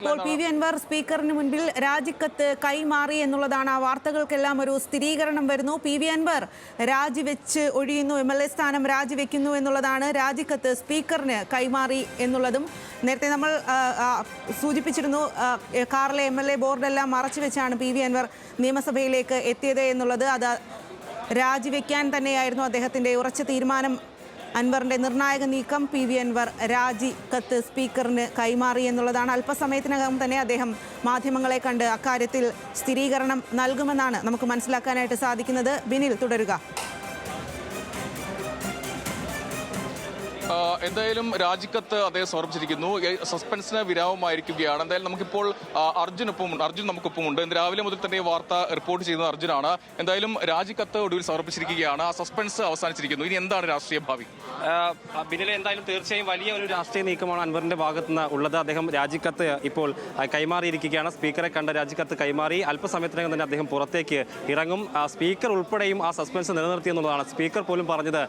ഇപ്പോൾ P V Anwar സ്പീക്കറിന് മുൻപിൽ രാജിക്കത്ത് കൈമാറി എന്നുള്ളതാണ്. ആ വാർത്തകൾക്കെല്ലാം ഒരു സ്ഥിരീകരണം വരുന്നു. പി വി അൻവർ രാജിവെച്ച് ഒഴിയുന്നു, MLA സ്ഥാനം രാജിവെക്കുന്നു എന്നുള്ളതാണ്. രാജിക്കത്ത് സ്പീക്കറിന് കൈമാറി എന്നുള്ളതും നേരത്തെ നമ്മൾ സൂചിപ്പിച്ചിരുന്നു. കാറിലെ MLA ബോർഡെല്ലാം മറച്ചു വെച്ചാണ് പി വി അൻവർ നിയമസഭയിലേക്ക് എത്തിയത് എന്നുള്ളത്. അത് രാജിവെക്കാൻ തന്നെയായിരുന്നു അദ്ദേഹത്തിൻ്റെ ഉറച്ച തീരുമാനം. അൻവറിന്റെ നിർണായക നീക്കം പി വി അൻവർ രാജി കത്ത് സ്പീക്കറിന് കൈമാറി എന്നുള്ളതാണ്. അല്പസമയത്തിനകം തന്നെ അദ്ദേഹം മാധ്യമങ്ങളെ കണ്ട് അക്കാര്യത്തിൽ സ്ഥിരീകരണം നൽകുമെന്നാണ് നമുക്ക് മനസ്സിലാക്കാനായിട്ട് സാധിക്കുന്നത്. ബിനിൽ, തുടരുക. എന്തായാലും രാജിക്കത്ത് അദ്ദേഹം സമർപ്പിച്ചിരിക്കുന്നു. സസ്പെൻസിന് വിരാമമായിരിക്കുകയാണ്. എന്തായാലും നമുക്കിപ്പോൾ അർജുൻ നമുക്കൊപ്പമുണ്ട്. ഇന്ന് രാവിലെ മുതൽ തന്നെ വാർത്ത റിപ്പോർട്ട് ചെയ്യുന്നത് അർജുനാണ്. എന്തായാലും രാജിക്കത്ത് ഒടുവിൽ സമർപ്പിച്ചിരിക്കുകയാണ്. ആ സസ്പെൻസ് അവസാനിച്ചിരിക്കുന്നു. ഇനി എന്താണ് രാഷ്ട്രീയ ഭാവി? ബിനിലെ, എന്തായാലും തീർച്ചയായും വലിയ ഒരു രാഷ്ട്രീയ നീക്കമാണ് അൻവറിന്റെ ഭാഗത്ത് നിന്ന് ഉള്ളത്. അദ്ദേഹം രാജിക്കത്ത് ഇപ്പോൾ കൈമാറിയിരിക്കുകയാണ്. സ്പീക്കറെ കണ്ട രാജിക്കത്ത് കൈമാറി. അല്പസമയത്തിനകം തന്നെ അദ്ദേഹം പുറത്തേക്ക് ഇറങ്ങും. സ്പീക്കർ ഉൾപ്പെടെയും ആ സസ്പെൻസ് നിലനിർത്തി എന്നുള്ളതാണ്. സ്പീക്കർ പോലും പറഞ്ഞത്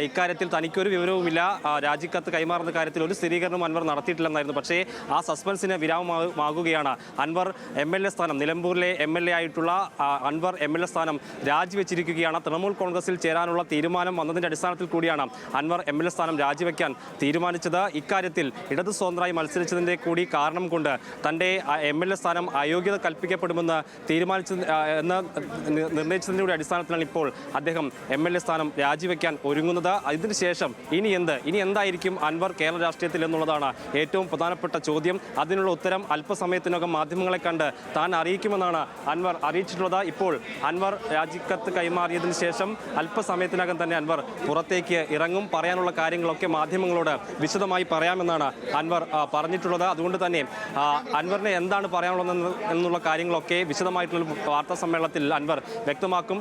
ഇക്കാര്യത്തിൽ തനിക്കൊരു വിവരവുമില്ല, രാജിക്കത്ത് കൈമാറുന്ന കാര്യത്തിൽ ഒരു സ്ഥിരീകരണവും അൻവർ നടത്തിയിട്ടില്ലെന്നായിരുന്നു. പക്ഷേ ആ സസ്പെൻസിന് വിരാമമാകുകയാണ്. അൻവർ MLA സ്ഥാനം, നിലമ്പൂരിലെ MLA ആയിട്ടുള്ള അൻവർ MLA സ്ഥാനം രാജിവെച്ചിരിക്കുകയാണ്. തൃണമൂൽ കോൺഗ്രസിൽ ചേരാനുള്ള തീരുമാനം വന്നതിൻ്റെ അടിസ്ഥാനത്തിൽ കൂടിയാണ് അൻവർ MLA സ്ഥാനം രാജിവെക്കാൻ തീരുമാനിച്ചത്. ഇക്കാര്യത്തിൽ ഇടതു സ്വതന്ത്രമായി മത്സരിച്ചതിൻ്റെ കൂടി കാരണം കൊണ്ട് തൻ്റെ MLA സ്ഥാനം അയോഗ്യത കൽപ്പിക്കപ്പെടുമെന്ന് നിർണയിച്ചതിൻ്റെ കൂടി അടിസ്ഥാനത്തിലാണ് ഇപ്പോൾ അദ്ദേഹം MLA സ്ഥാനം രാജിവെക്കാൻ ഒരുങ്ങുന്നത്. ഇതിനുശേഷം ഇനി എന്തായിരിക്കും അൻവർ കേരള രാഷ്ട്രീയത്തിൽ എന്നുള്ളതാണ് ഏറ്റവും പ്രധാനപ്പെട്ട ചോദ്യം. അതിനുള്ള ഉത്തരം അല്പസമയത്തിനകം മാധ്യമങ്ങളെ കണ്ട് താൻ അറിയിക്കുമെന്നാണ് അൻവർ അറിയിച്ചിട്ടുള്ളത്. ഇപ്പോൾ അൻവർ രാജിക്കത്ത് കൈമാറിയതിനു ശേഷം അല്പസമയത്തിനകം തന്നെ അൻവർ പുറത്തേക്ക് ഇറങ്ങും. പറയാനുള്ള കാര്യങ്ങളൊക്കെ മാധ്യമങ്ങളോട് വിശദമായി പറയാമെന്നാണ് അൻവർ പറഞ്ഞിട്ടുള്ളത്. അതുകൊണ്ട് തന്നെ അൻവറിന് എന്താണ് പറയാനുള്ളത് എന്നുള്ള കാര്യങ്ങളൊക്കെ വിശദമായിട്ടുള്ള വാർത്താ സമ്മേളനത്തിൽ അൻവർ വ്യക്തമാക്കും.